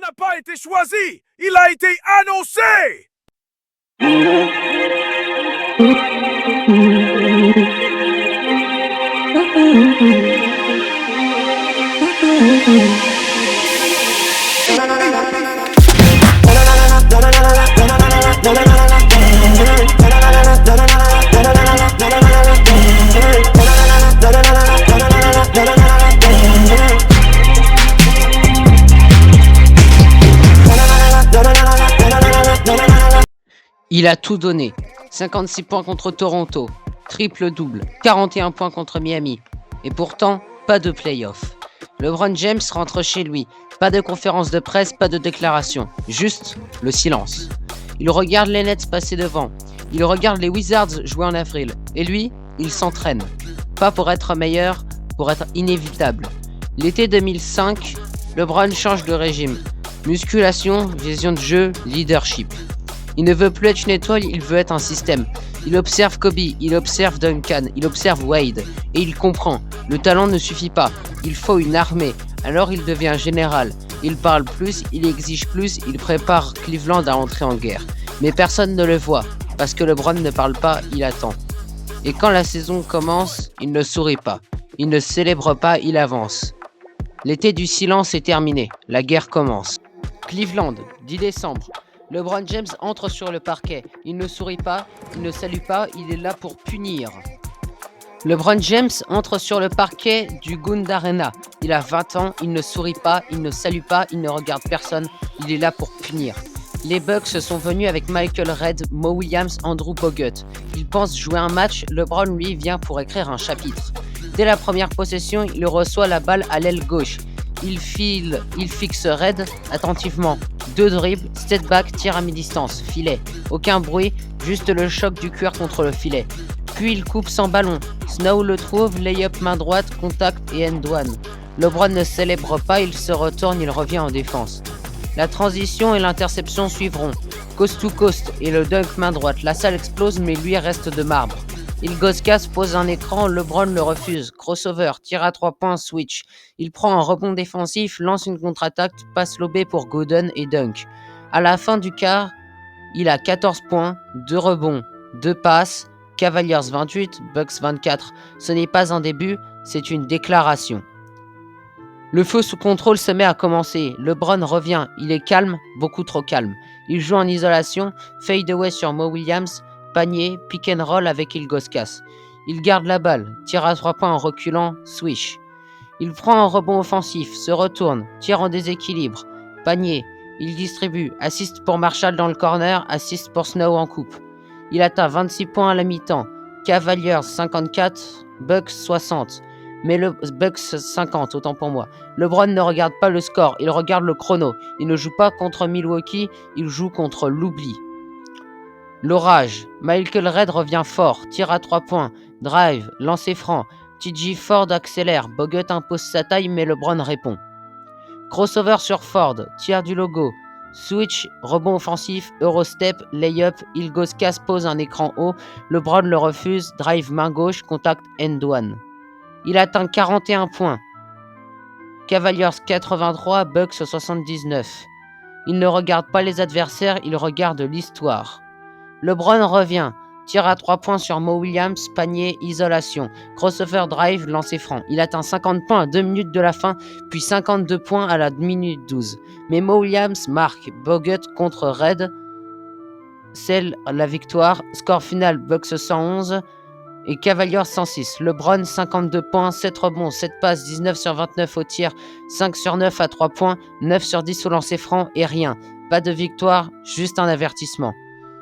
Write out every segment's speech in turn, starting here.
n'a pas été choisi! Il a été annoncé! Il a tout donné. 56 points contre Toronto, triple-double, 41 points contre Miami. Et pourtant, pas de play-off. LeBron James rentre chez lui. Pas de conférence de presse, pas de déclaration. Juste le silence. Il regarde les Nets passer devant. Il regarde les Wizards jouer en avril. Et lui, il s'entraîne. Pas pour être meilleur, pour être inévitable. L'été 2005, LeBron change de régime. Musculation, vision de jeu, leadership. Il ne veut plus être une étoile, il veut être un système. Il observe Kobe, il observe Duncan, il observe Wade. Et il comprend, le talent ne suffit pas, il faut une armée. Alors il devient général. Il parle plus, il exige plus, il prépare Cleveland à entrer en guerre. Mais personne ne le voit, parce que LeBron ne parle pas, il attend. Et quand la saison commence, il ne sourit pas. Il ne célèbre pas, il avance. L'été du silence est terminé, la guerre commence. Cleveland, 10 décembre. LeBron James entre sur le parquet. Il ne sourit pas, il ne salue pas, il est là pour punir. LeBron James entre sur le parquet du Gund Arena. Il a 20 ans, il ne sourit pas, il ne salue pas, il ne regarde personne, il est là pour punir. Les Bucks sont venus avec Michael Redd, Mo Williams, Andrew Bogut. Ils pensent jouer un match, LeBron lui vient pour écrire un chapitre. Dès la première possession, il reçoit la balle à l'aile gauche. Il fixe Redd attentivement. 2 dribbles, step back, tir à mi-distance, filet. Aucun bruit, juste le choc du cuir contre le filet. Puis il coupe sans ballon. Snow le trouve, lay-up main droite, contact et end one. LeBron ne célèbre pas, il se retourne, il revient en défense. La transition et l'interception suivront. Coast to coast et le dunk main droite. La salle explose mais lui reste de marbre. Ilgauskas pose un écran, LeBron le refuse. Crossover, tir à 3 points, switch. Il prend un rebond défensif, lance une contre-attaque, passe lobé pour Gooden et dunk. À la fin du quart, il a 14 points, 2 rebonds, 2 passes. Cavaliers 28, Bucks 24. Ce n'est pas un début, c'est une déclaration. Le feu sous contrôle se met à commencer. LeBron revient, il est calme, beaucoup trop calme. Il joue en isolation, fade away sur Mo Williams, panier, pick and roll avec Ilgauskas. Il garde la balle, tire à 3 points en reculant, swish. Il prend un rebond offensif, se retourne, tire en déséquilibre, panier. Il distribue, assist pour Marshall dans le corner, assist pour Snow en coupe. Il atteint 26 points à la mi-temps. Cavaliers 54, Bucks 60. Mais le Bucks 50, autant pour moi. LeBron ne regarde pas le score, il regarde le chrono. Il ne joue pas contre Milwaukee, il joue contre l'oubli. L'orage. Michael Redd revient fort, tire à 3 points, drive, lancer franc. TJ Ford accélère, Bogut impose sa taille mais LeBron répond. Crossover sur Ford, tir du logo. Switch, rebond offensif, Eurostep, layup, Ilgauskas pose un écran haut, LeBron le refuse, drive main gauche, contact end one. Il atteint 41 points. Cavaliers 83, Bucks 79. Il ne regarde pas les adversaires, il regarde l'histoire. LeBron revient, tire à 3 points sur Mo Williams, panier, isolation. Crossover drive, lancer franc. Il atteint 50 points à 2 minutes de la fin, puis 52 points à la minute 12. Mais Mo Williams marque, Bogut contre Redd, scelle la victoire. Score final, Bucks 111 et Cavaliers 106. LeBron 52 points, 7 rebonds, 7 passes, 19 sur 29 au tir, 5 sur 9 à 3 points, 9 sur 10 au lancer franc et rien. Pas de victoire, juste un avertissement.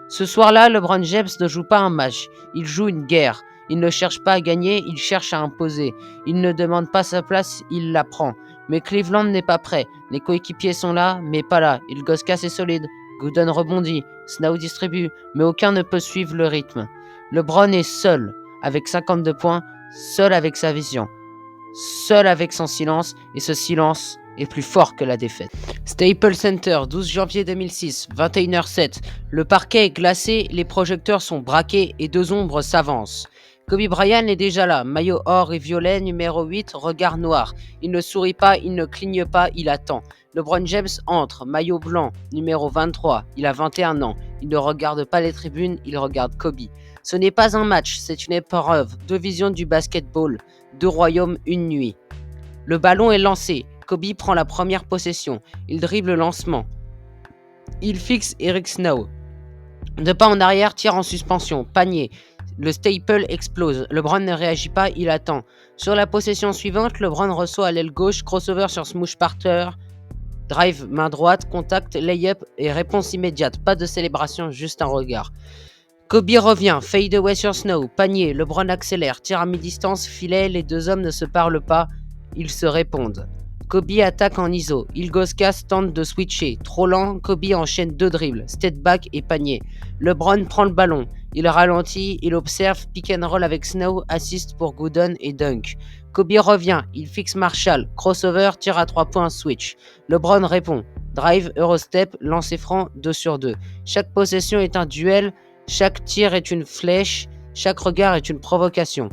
Ce soir-là, LeBron James ne joue pas un match, il joue une guerre. Il ne cherche pas à gagner, il cherche à imposer. Il ne demande pas sa place, il la prend. Mais Cleveland n'est pas prêt. Les coéquipiers sont là, mais pas là. Ilgauskas est solide. Gooden rebondit. Snow distribue, mais aucun ne peut suivre le rythme. LeBron est seul, avec 52 points, seul avec sa vision, seul avec son silence, et ce silence est plus fort que la défaite. Staples Center, 12 janvier 2006, 21h07. Le parquet est glacé, les projecteurs sont braqués et 2 ombres s'avancent. Kobe Bryant est déjà là, maillot or et violet, numéro 8, regard noir. Il ne sourit pas, il ne cligne pas, il attend. LeBron James entre, maillot blanc, numéro 23, il a 21 ans. Il ne regarde pas les tribunes, il regarde Kobe. Ce n'est pas un match, c'est une épreuve, deux visions du basketball, deux royaumes, une nuit. Le ballon est lancé, Kobe prend la première possession, il dribble le lancement. Il fixe Eric Snow. 2 pas en arrière, tire en suspension, panier. Le staple explose. LeBron ne réagit pas, il attend. Sur la possession suivante, LeBron reçoit à l'aile gauche, crossover sur Smoosh Parker, drive main droite, contact, layup et réponse immédiate. Pas de célébration, juste un regard. Kobe revient, fade away sur Snow, panier, LeBron accélère, tire à mi-distance, filet, les deux hommes ne se parlent pas, ils se répondent. Kobe attaque en ISO, Ilgauskas tente de switcher, trop lent, Kobe enchaîne 2 dribbles, step back et panier. LeBron prend le ballon, il ralentit, il observe, pick and roll avec Snow, assist pour Gooden et dunk. Kobe revient, il fixe Marshall, crossover, tire à 3 points, switch. LeBron répond, drive, Eurostep, lancer franc, 2 sur 2. Chaque possession est un duel, chaque tir est une flèche, chaque regard est une provocation.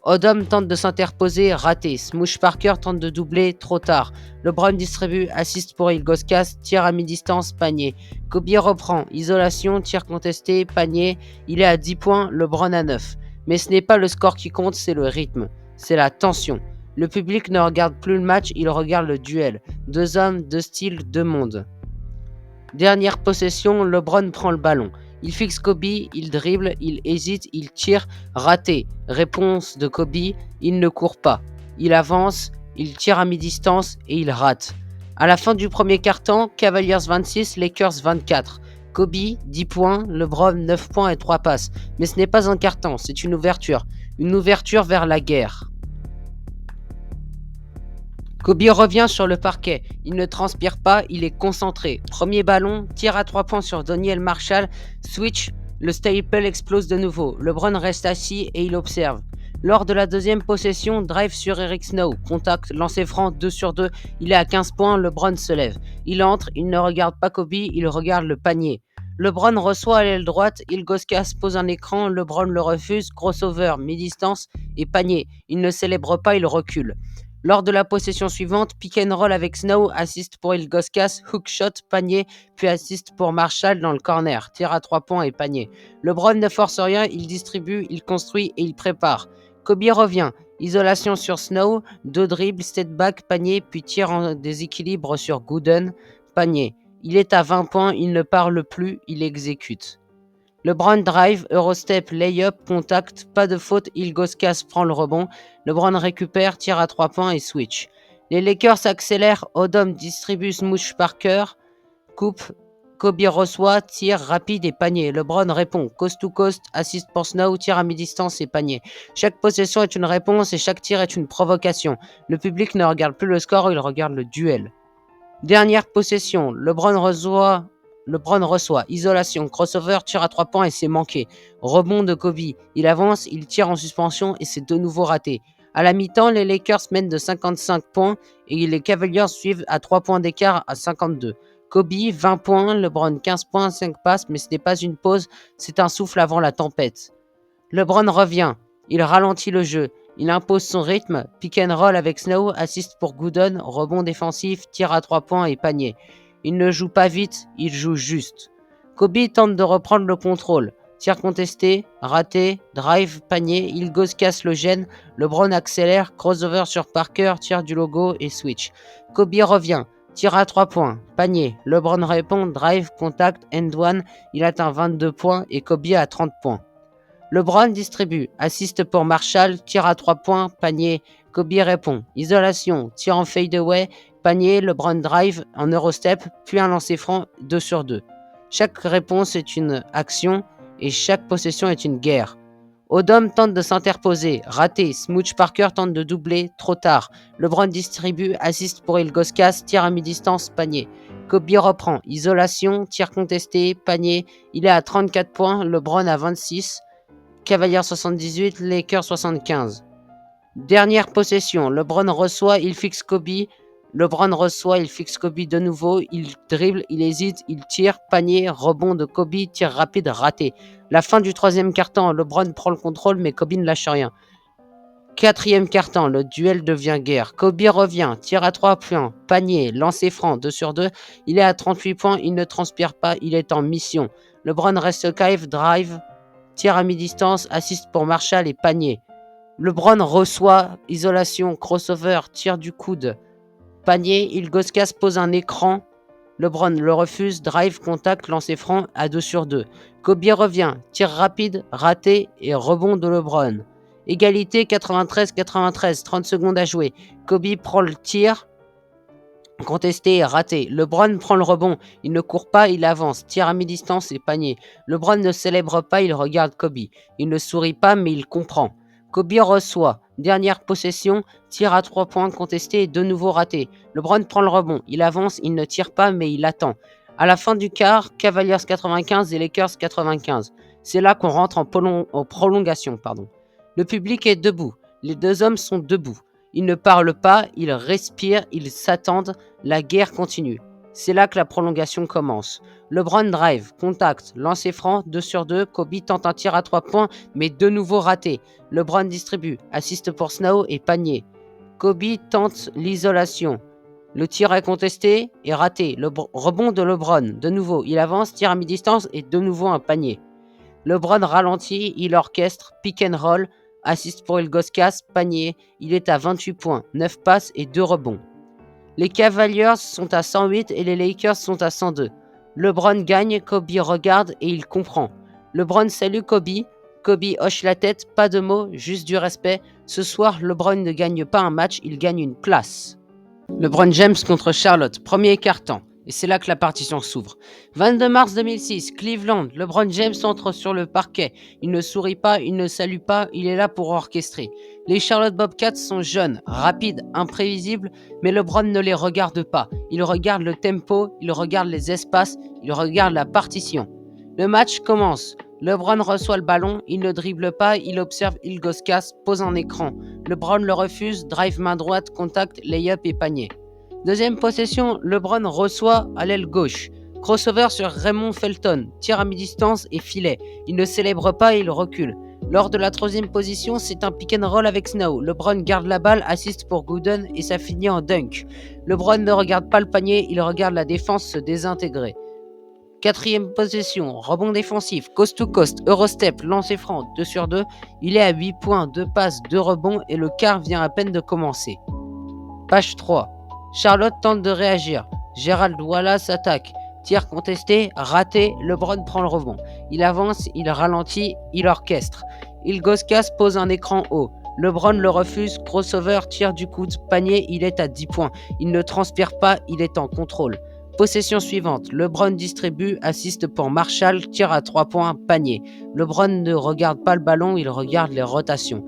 Odom tente de s'interposer, raté. Smoosh Parker tente de doubler, trop tard. LeBron distribue, assist pour Ilgauskas, tir à mi-distance, panier. Kobe reprend, isolation, tir contesté, panier. Il est à 10 points, LeBron à 9. Mais ce n'est pas le score qui compte, c'est le rythme. C'est la tension. Le public ne regarde plus le match, il regarde le duel. 2 hommes, 2 styles, 2 mondes. Dernière possession, LeBron prend le ballon. Il fixe Kobe, il dribble, il hésite, il tire, raté. Réponse de Kobe, il ne court pas. Il avance, il tire à mi-distance et il rate. À la fin du premier quart-temps, Cavaliers 26, Lakers 24. Kobe, 10 points, LeBron 9 points et 3 passes. Mais ce n'est pas un quart-temps, c'est une ouverture. Une ouverture vers la guerre. Kobe revient sur le parquet, il ne transpire pas, il est concentré. Premier ballon, tir à 3 points sur Doniel Marshall, switch, le staple explose de nouveau. LeBron reste assis et il observe. Lors de la deuxième possession, drive sur Eric Snow, contact, lancer franc 2 sur 2, il est à 15 points, LeBron se lève. Il entre, il ne regarde pas Kobe, il regarde le panier. LeBron reçoit à l'aile droite, Ilgauskas pose un écran, LeBron le refuse, crossover, mi-distance et panier. Il ne célèbre pas, il recule. Lors de la possession suivante, pick and roll avec Snow, assist pour Ilgauskas, hook shot, panier, puis assist pour Marshall dans le corner, tir à 3 points et panier. LeBron ne force rien, il distribue, il construit et il prépare. Kobe revient, isolation sur Snow, 2 dribbles, step back, panier, puis tir en déséquilibre sur Gooden, panier. Il est à 20 points, il ne parle plus, il exécute. LeBron drive, Eurostep, layup, contact, pas de faute, Ilgauskas prend le rebond. LeBron récupère, tire à 3 points et switch. Les Lakers accélèrent, Odom distribue Smoosh Parker, coupe, Kobe reçoit, tire rapide et panier. LeBron répond, coast to coast, assist pour Snow, tire à mi-distance et panier. Chaque possession est une réponse et chaque tir est une provocation. Le public ne regarde plus le score, il regarde le duel. Dernière possession, LeBron reçoit, isolation, crossover, tir à 3 points et c'est manqué. Rebond de Kobe, il avance, il tire en suspension et c'est de nouveau raté. À la mi-temps, les Lakers mènent de 55 points et les Cavaliers suivent à 3 points d'écart à 52. Kobe, 20 points, LeBron 15 points, 5 passes, mais ce n'est pas une pause, c'est un souffle avant la tempête. LeBron revient, il ralentit le jeu, il impose son rythme, pick and roll avec Snow, assist pour Gooden, rebond défensif, tir à 3 points et panier. Il ne joue pas vite, il joue juste. Kobe tente de reprendre le contrôle. Tir contesté, raté, drive, panier, Ilgauskas le gêne, LeBron accélère, crossover sur Parker, tir du logo et switch. Kobe revient, tir à 3 points, panier, LeBron répond, drive, contact, end one, il atteint 22 points et Kobe à 30 points. LeBron distribue, assiste pour Marshall, tir à 3 points, panier, Kobe répond, isolation, tir en fadeaway, panier, LeBron drive en Eurostep, puis un lancer franc 2 sur 2. Chaque réponse est une action et chaque possession est une guerre. Odom tente de s'interposer, raté, Smooch Parker tente de doubler, trop tard. LeBron distribue, assiste pour Ilgauskas, tir à mi-distance, panier. Kobe reprend, isolation, tir contesté, panier, il est à 34 points, LeBron à 26, Cavaliers 78, Lakers 75. Dernière possession, LeBron reçoit, il fixe Kobe, LeBron reçoit, il fixe Kobe de nouveau, il dribble, il hésite, il tire, panier, rebond de Kobe, tir rapide, raté. La fin du troisième quart-temps, LeBron prend le contrôle mais Kobe ne lâche rien. Quatrième quart-temps, le duel devient guerre. Kobe revient, tire à 3 points, panier, lancer franc, 2 sur 2. Il est à 38 points, il ne transpire pas, il est en mission. LeBron reste cave, drive, tir à mi-distance, assist pour Marshall et panier. LeBron reçoit, isolation, crossover, tir du coude, panier, Ilgauskas pose un écran. LeBron le refuse, drive, contact, lancer franc à 2 sur 2. Kobe revient, tir rapide, raté et rebond de LeBron. Égalité 93-93, 30 secondes à jouer. Kobe prend le tir, contesté et raté. LeBron prend le rebond, il ne court pas, il avance, tir à mi-distance et panier. LeBron ne célèbre pas, il regarde Kobe. Il ne sourit pas mais il comprend. Kobe reçoit, dernière possession, tir à 3 points contesté et de nouveau raté. LeBron prend le rebond, il avance, il ne tire pas mais il attend. À la fin du quart, Cavaliers 95 et Lakers 95. C'est là qu'on rentre en prolongation. Le public est debout, les deux hommes sont debout. Ils ne parlent pas, ils respirent, ils s'attendent, la guerre continue. C'est là que la prolongation commence. LeBron drive, contact, lancer franc, 2 sur 2, Kobe tente un tir à 3 points, mais de nouveau raté. LeBron distribue, assiste pour Snow et panier. Kobe tente l'isolation. Le tir est contesté et raté. Rebond de LeBron, de nouveau, il avance, tire à mi-distance et de nouveau un panier. LeBron ralentit, il orchestre, pick and roll, assiste pour Ilgauskas, panier, il est à 28 points, 9 passes et 2 rebonds. Les Cavaliers sont à 108 et les Lakers sont à 102. LeBron gagne, Kobe regarde et il comprend. LeBron salue Kobe, Kobe hoche la tête, pas de mots, juste du respect. Ce soir, LeBron ne gagne pas un match, il gagne une place. LeBron James contre Charlotte, premier quart-temps. Et c'est là que la partition s'ouvre. 22 mars 2006, Cleveland, LeBron James entre sur le parquet. Il ne sourit pas, il ne salue pas, il est là pour orchestrer. Les Charlotte Bobcats sont jeunes, rapides, imprévisibles, mais LeBron ne les regarde pas. Il regarde le tempo, il regarde les espaces, il regarde la partition. Le match commence. LeBron reçoit le ballon, il ne dribble pas, il observe Ilgauskas, pose un écran. LeBron le refuse, drive main droite, contact, lay-up et panier. Deuxième possession, LeBron reçoit à l'aile gauche. Crossover sur Raymond Felton, tir à mi-distance et filet. Il ne célèbre pas et il recule. Lors de la troisième position, c'est un pick and roll avec Snow. LeBron garde la balle, assiste pour Gooden et ça finit en dunk. LeBron ne regarde pas le panier, il regarde la défense se désintégrer. Quatrième possession, rebond défensif, coast to coast, Eurostep, lancer franc, 2 sur 2. Il est à 8 points, 2 passes, 2 rebonds et le quart vient à peine de commencer. Page 3. Charlotte tente de réagir. Gerald Wallace attaque. Tir contesté, raté, LeBron prend le rebond. Il avance, il ralentit, il orchestre. Ilgauskas pose un écran haut. LeBron le refuse, crossover, tir du coude, panier, il est à 10 points. Il ne transpire pas, il est en contrôle. Possession suivante, LeBron distribue, assiste pour Marshall, tir à 3 points, panier. LeBron ne regarde pas le ballon, il regarde les rotations.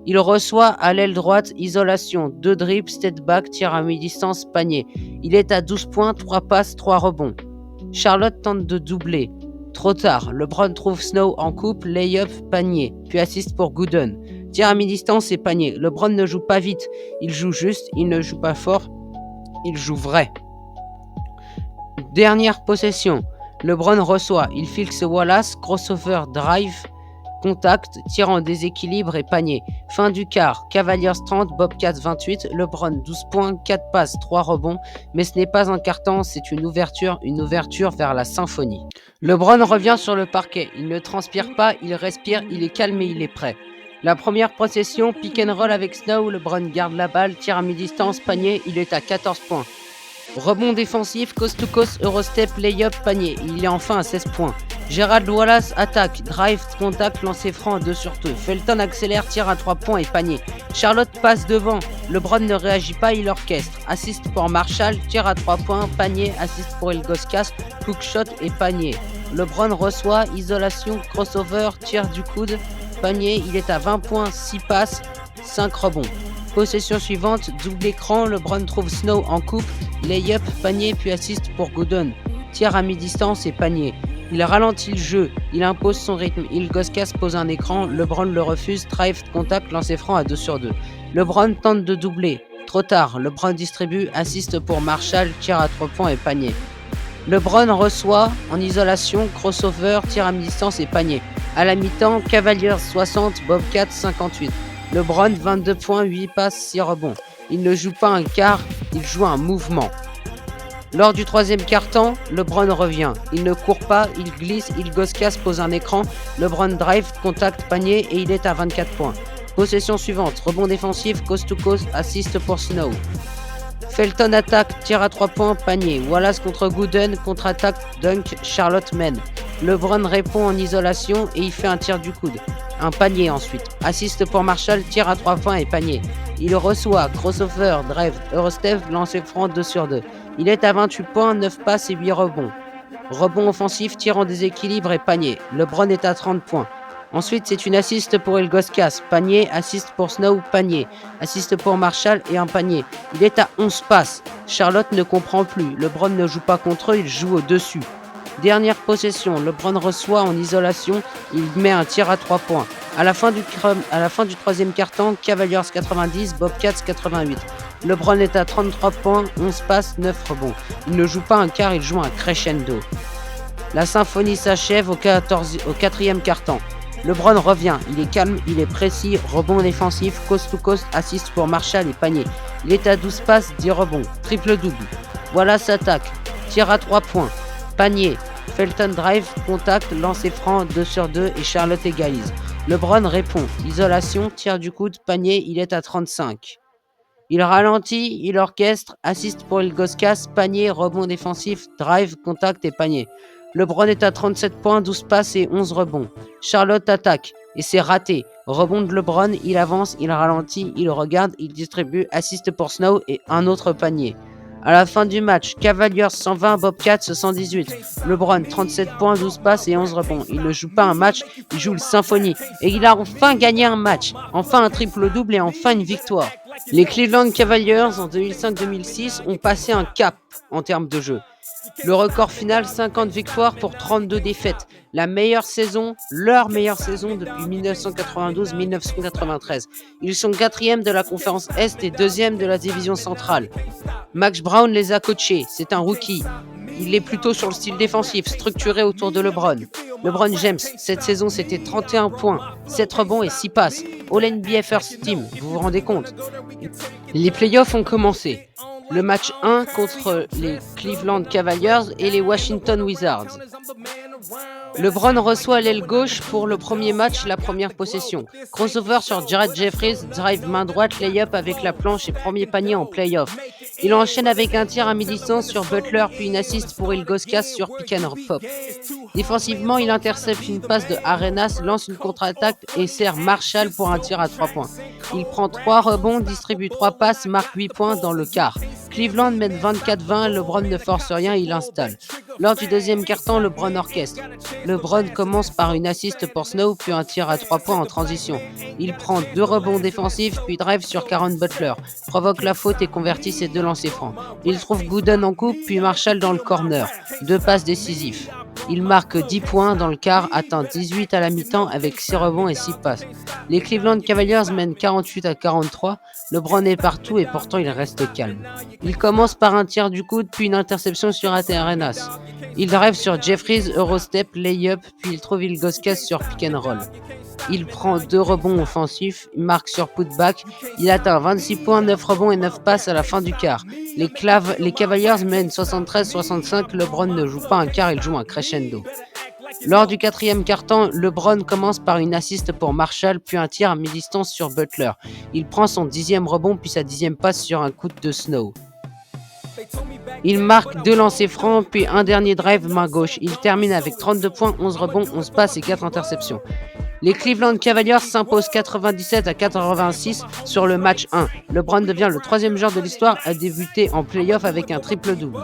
Il reçoit à l'aile droite, isolation, 2 dribbles, step back, tir à mi-distance, panier. Il est à 12 points, 3 passes, 3 rebonds. Charlotte tente de doubler. Trop tard, LeBron trouve Snow en coupe, lay-up, panier, puis assiste pour Gooden. Tir à mi-distance et panier. LeBron ne joue pas vite, il joue juste, il ne joue pas fort, il joue vrai. Dernière possession. LeBron reçoit, il fixe Wallace, crossover, drive, contact, tir en déséquilibre et panier. Fin du quart, Cavaliers 30, Bobcats 28, LeBron 12 points, 4 passes, 3 rebonds, mais ce n'est pas un carton, c'est une ouverture vers la symphonie. LeBron revient sur le parquet, il ne transpire pas, il respire, il est calme et il est prêt. La première possession, pick and roll avec Snow, LeBron garde la balle, tir à mi-distance, panier, il est à 14 points. Rebond défensif, coast to coast, Eurostep, lay-up, panier, il est enfin à 16 points. Gerald Wallace attaque, drive, contact, lancer franc, 2 sur 2. Felton accélère, tire à 3 points et panier. Charlotte passe devant, LeBron ne réagit pas, il orchestre. Assiste pour Marshall, tire à 3 points, panier, assiste pour Ilgauskas, hook shot et panier. LeBron reçoit, isolation, crossover, tir du coude, panier, il est à 20 points, 6 passes, 5 rebonds. Possession suivante, double écran, LeBron trouve Snow en coupe, lay-up, panier puis assiste pour Gooden. Tir à mi-distance et panier. Il ralentit le jeu, il impose son rythme, Ilgauskas pose un écran, LeBron le refuse, drive, contact, lancer franc à 2 sur 2. LeBron tente de doubler, Trop tard, LeBron distribue, assiste pour Marshall, tir à 3 points et panier. LeBron reçoit en isolation, crossover, tir à mi-distance et panier. À la mi-temps, Cavaliers 60, Bobcats 58. LeBron 22 points, 8 passes, 6 rebonds. Il ne joue pas un quart, il joue un mouvement. Lors du troisième quart-temps, LeBron revient. Il ne court pas, il glisse, il gosse-casse, pose un écran. LeBron drive, contact, panier et il est à 24 points. Possession suivante, rebond défensif, coast-to-coast, assist pour Snow. Felton attaque, tir à 3 points, panier. Wallace contre Gooden, contre-attaque, dunk, Charlotte mène. LeBron répond en isolation et il fait un tir du coude. Un panier ensuite. Assist pour Marshall, tir à 3 points et panier. Il reçoit, crossover, drive, Eurostep, lancer franc 2 sur 2. Il est à 28 points, 9 passes et 8 rebonds. Rebond offensif, tir en déséquilibre et panier. LeBron est à 30 points. Ensuite, c'est une assist pour Ilgauskas, panier, assist pour Snow, panier, assist pour Marshall et un panier. Il est à 11 passes. Charlotte ne comprend plus. LeBron ne joue pas contre eux, il joue au-dessus. Dernière possession, LeBron reçoit en isolation, il met un tir à 3 points. À la fin du troisième quart-temps, Cavaliers 90, Bobcats 88. LeBron est à 33 points, 11 passes, 9 rebonds. Il ne joue pas un quart, il joue un crescendo. La symphonie s'achève au quatrième quart-temps. LeBron revient, il est calme, il est précis, rebond défensif, coast-to-coast, assist pour Marshall et panier. Il est à 12 passes, 10 rebonds, triple-double. Voilà s'attaque, tir à 3 points, panier, Felton drive, contact, lancer franc, 2 sur 2 et Charlotte égalise. LeBron répond, isolation, tir du coude, panier, il est à 35. Il ralentit, il orchestre, assiste pour Ilgauskas, panier, rebond défensif, drive, contact et panier. LeBron est à 37 points, 12 passes et 11 rebonds. Charlotte attaque et c'est raté. Rebond de LeBron, il avance, il ralentit, il regarde, il distribue, assiste pour Snow et un autre panier. À la fin du match, Cavaliers 120, Bobcats 118. LeBron 37 points, 12 passes et 11 rebonds. Il ne joue pas un match, il joue le symphonie. Et il a enfin gagné un match. Enfin un triple-double et enfin une victoire. Les Cleveland Cavaliers en 2005-2006 ont passé un cap en termes de jeu. Le record final, 50 victoires pour 32 défaites. Leur meilleure saison depuis 1992-1993. Ils sont 4e de la conférence Est et 2e de la division centrale. Max Brown les a coachés, c'est un rookie. Il est plutôt sur le style défensif, structuré autour de LeBron. LeBron James, cette saison c'était 31 points, 7 rebonds et 6 passes. All-NBA First Team, vous vous rendez compte? Les playoffs ont commencé. Le match 1 contre les Cleveland Cavaliers et les Washington Wizards. LeBron reçoit l'aile gauche pour le premier match, la première possession. Crossover sur Jared Jeffries, drive main droite, lay-up avec la planche et premier panier en play-off. Il enchaîne avec un tir à mi-distance sur Butler puis une assist pour Ilgauskas sur pick and pop. Défensivement, il intercepte une passe de Arenas, lance une contre-attaque et sert Marshall pour un tir à 3 points. Il prend 3 rebonds, distribue 3 passes, marque 8 points dans le quart. Cleveland mène 24-20, LeBron ne force rien, il installe. Lors du deuxième quart-temps, LeBron orchestre. LeBron commence par une assist pour Snow, puis un tir à 3 points en transition. Il prend 2 rebonds défensifs, puis drive sur Caron Butler, provoque la faute et convertit ses 2 lancers francs. Il trouve Gooden en coupe, puis Marshall dans le corner. 2 passes décisifs. Il marque 10 points dans le quart, atteint 18 à la mi-temps avec 6 rebonds et 6 passes. Les Cleveland Cavaliers mènent 48-43. LeBron est partout et pourtant il reste calme. Il commence par un tir du coude, puis une interception sur Arenas. Il drive sur Jeffries, Eurostep, lay-up, puis il trouve Ilgauskas sur pick and roll. Il prend 2 rebonds offensifs, il marque sur putback, il atteint 26 points, 9 rebonds et 9 passes à la fin du quart. Les Cavaliers mènent 73-65, LeBron ne joue pas un quart, il joue un crescendo. Lors du quatrième quart-temps, LeBron commence par une assist pour Marshall, puis un tir à mi-distance sur Butler. Il prend son 10e rebond, puis sa 10e passe sur un coup de Snow. Il marque 2 lancers francs, puis un dernier drive main gauche. Il termine avec 32 points, 11 rebonds, 11 passes et 4 interceptions. Les Cleveland Cavaliers s'imposent 97-86 sur le match 1. LeBron devient le 3e joueur de l'histoire à débuter en play-off avec un triple-double.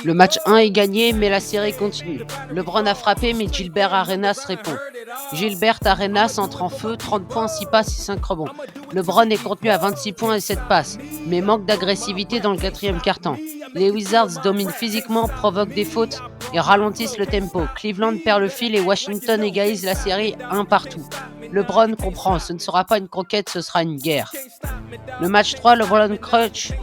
Le match 1 est gagné, mais la série continue. LeBron a frappé, mais Gilbert Arenas répond. Gilbert Arenas entre en feu, 30 points, 6 passes et 5 rebonds. LeBron est contenu à 26 points et 7 passes, mais manque d'agressivité dans le quatrième quart-temps. Les Wizards dominent physiquement, provoquent des fautes et ralentissent le tempo. Cleveland perd le fil et Washington égalise la série 1 partout. LeBron comprend, ce ne sera pas une conquête, ce sera une guerre. Le match 3, LeBron clutch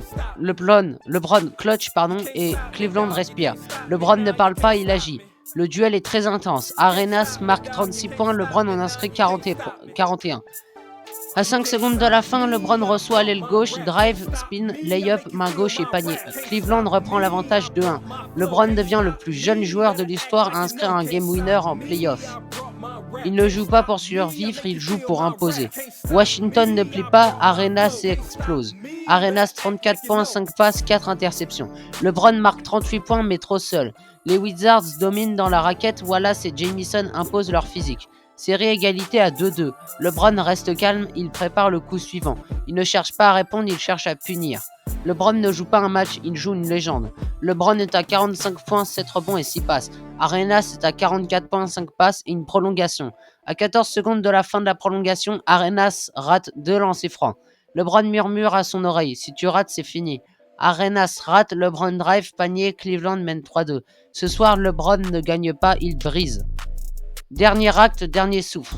et Cleveland respire. LeBron ne parle pas, il agit. Le duel est très intense. Arenas marque 36 points, LeBron en inscrit 41. À 5 secondes de la fin, LeBron reçoit l'aile gauche, drive, spin, layup, main gauche et panier. Cleveland reprend l'avantage 2-1. LeBron devient le plus jeune joueur de l'histoire à inscrire un game winner en playoff. Il ne joue pas pour survivre, il joue pour imposer. Washington ne plie pas, Arenas explose. Arenas 34 points, 5 passes, 4 interceptions. LeBron marque 38 points mais trop seul. Les Wizards dominent dans la raquette, Wallace et Jamison imposent leur physique. Série égalité à 2-2. LeBron reste calme, il prépare le coup suivant. Il ne cherche pas à répondre, il cherche à punir. LeBron ne joue pas un match, il joue une légende. LeBron est à 45 points, 7 rebonds et 6 passes. Arenas est à 44 points, 5 passes et une prolongation. À 14 secondes de la fin de la prolongation, Arenas rate 2 lancers francs. LeBron murmure à son oreille, si tu rates, c'est fini. Arenas rate, LeBron drive, panier, Cleveland mène 3-2. Ce soir, LeBron ne gagne pas, il brise. Dernier acte, dernier souffle.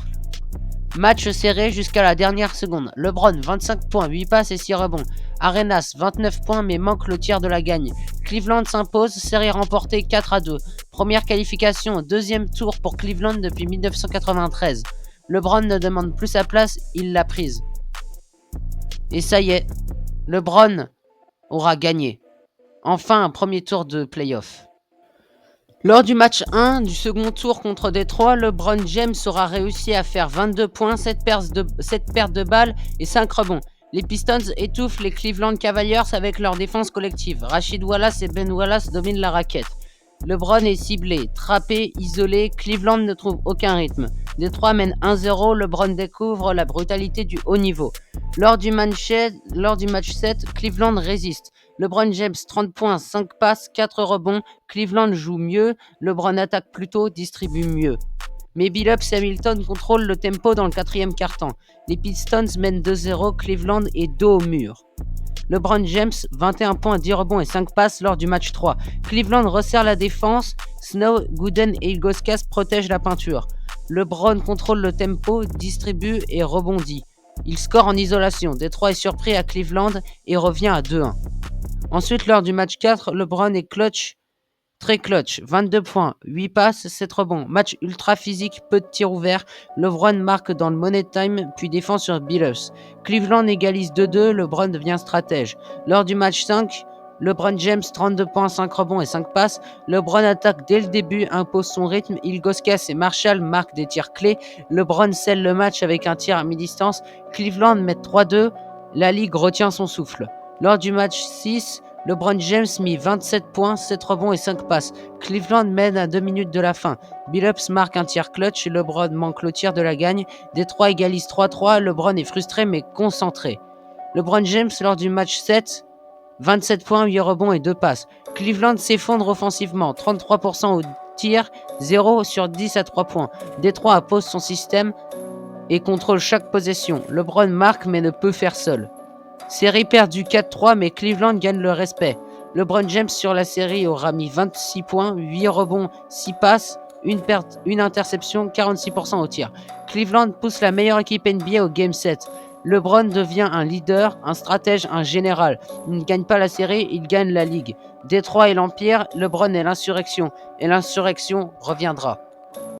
Match serré jusqu'à la dernière seconde. LeBron, 25 points, 8 passes et 6 rebonds. Arenas, 29 points mais manque le tir de la gagne. Cleveland s'impose, série remportée 4-2. Première qualification au deuxième tour pour Cleveland depuis 1993. LeBron ne demande plus sa place, il l'a prise. Et ça y est, LeBron aura gagné. Enfin un premier tour de playoff. Lors du match 1 du second tour contre Détroit, LeBron James aura réussi à faire 22 points, 7 pertes de balles et 5 rebonds. Les Pistons étouffent les Cleveland Cavaliers avec leur défense collective. Rashid Wallace et Ben Wallace dominent la raquette. LeBron est ciblé, trappé, isolé, Cleveland ne trouve aucun rythme. Détroit mène 1-0, LeBron découvre la brutalité du haut niveau. Lors du match 7, Cleveland résiste. LeBron James 30 points, 5 passes, 4 rebonds. Cleveland joue mieux, LeBron attaque plus tôt, distribue mieux. Mais Billups et Hamilton contrôlent le tempo dans le quatrième quart-temps. Les Pistons mènent 2-0, Cleveland est dos au mur. LeBron James, 21 points, 10 rebonds et 5 passes lors du match 3. Cleveland resserre la défense, Snow, Gooden et Ilgauskas protègent la peinture. LeBron contrôle le tempo, distribue et rebondit. Il score en isolation. Détroit est surpris à Cleveland et revient à 2-1. Ensuite, lors du match 4, LeBron est très clutch. 22 points, 8 passes, 7 rebonds. Match ultra physique, peu de tirs ouverts. LeBron marque dans le money time, puis défend sur Billups. Cleveland égalise 2-2, LeBron devient stratège. Lors du match 5, LeBron James, 32 points, 5 rebonds et 5 passes. LeBron attaque dès le début, impose son rythme. Ilgauskas et Marshall marquent des tirs clés. LeBron scelle le match avec un tir à mi-distance. Cleveland met 3-2. La ligue retient son souffle. Lors du match 6, LeBron James mit 27 points, 7 rebonds et 5 passes. Cleveland mène à 2 minutes de la fin. Billups marque un tir clutch, LeBron manque le tir de la gagne. Détroit égalise 3-3, LeBron est frustré mais concentré. LeBron James lors du match 7, 27 points, 8 rebonds et 2 passes. Cleveland s'effondre offensivement, 33% au tir, 0 sur 10 à 3 points. Détroit impose son système et contrôle chaque possession. LeBron marque mais ne peut faire seul. Série perdue 4-3 mais Cleveland gagne le respect. LeBron James sur la série aura mis 26 points, 8 rebonds, 6 passes, une interception, 46% au tir. Cleveland pousse la meilleure équipe NBA au Game 7. LeBron devient un leader, un stratège, un général. Il ne gagne pas la série, il gagne la ligue. Détroit est l'empire, LeBron est l'insurrection. Et l'insurrection reviendra.